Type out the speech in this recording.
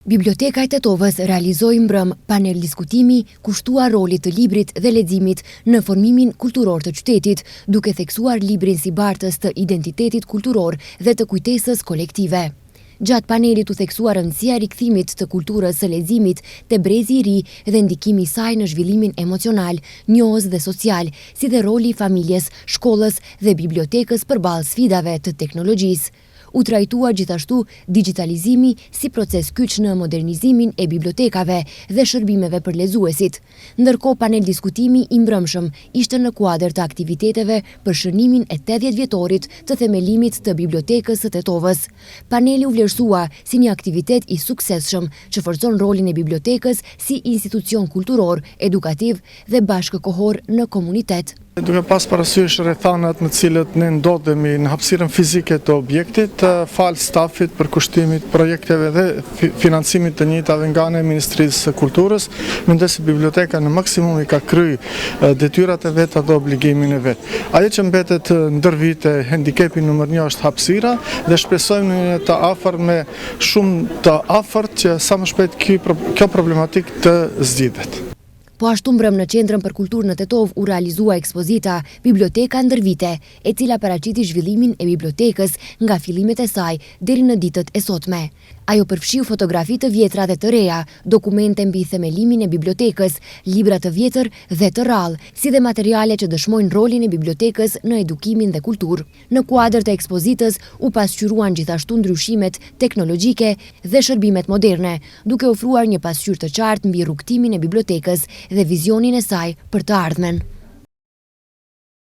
Biblioteka e Tetovës realizoi mbrëm panel diskutimi kushtuar rolit të librit dhe leximit në formimin kulturor të qytetit, duke theksuar librin si bartës të identitetit kulturor dhe të kujtesës kolektive. Gjatë panelit u theksuar rëndësia e rikthimit të kulturës së leximit te brezi i ri dhe ndikimi i saj në zhvillimin emocional, njohës dhe social, si dhe roli i familjes, shkollës dhe bibliotekës përballë sfidave të teknologjisë. U trajtua gjithashtu digitalizimi si proces kyç në modernizimin e bibliotekave dhe shërbimeve për lezuesit. Ndërkohë panel diskutimi i mbrëmshëm ishte në kuadër të aktiviteteve për shënimin e 80 vjetorit të themelimit të Bibliotekës së Tetovës. Paneli u vlerësua si një aktivitet i suksesshëm që forcon rolin e bibliotekës si institucion kulturor, edukativ dhe bashkëkohor në komunitet. Duke pas parasysh rrethanat në cilët ne ndodhemi në hapësirën fizike të objektit, falë stafit për kushtimit projekteve dhe financimit të njëjtave nga ana e Ministrisë së Kulturës, mendoj se biblioteka në maksimum i ka kryer detyrat e veta dhe obligimin e vet. Ajo që mbetet ndër vite handikepi numër 1 është hapësira dhe shpresojmë në një të afërt me shumë të afërt që sa më shpejt kjo problematik të zgjidhet. Po ashtu mbrëm në Qendrën për Kulturë në Tetovë u realizua ekspozita Biblioteka ndër vite, e cila paraqiti zhvillimin e bibliotekës nga fillimet e saj deri në ditët e sotme. Ajo përfshiu fotografi të vjetra dhe të reja, dokumente mbi themelimin e bibliotekës, libra të vjetër dhe të rrallë, si dhe materiale që dëshmojnë rolin e bibliotekës në edukimin dhe kulturë. Në kuadër të ekspozitës u pasqyruan gjithashtu ndryshimet teknologjike dhe shërbimet moderne, duke ofruar një pasqyrë të qartë mbi rrugtimin e bibliotekës dhe vizionin e saj për të ardhmen.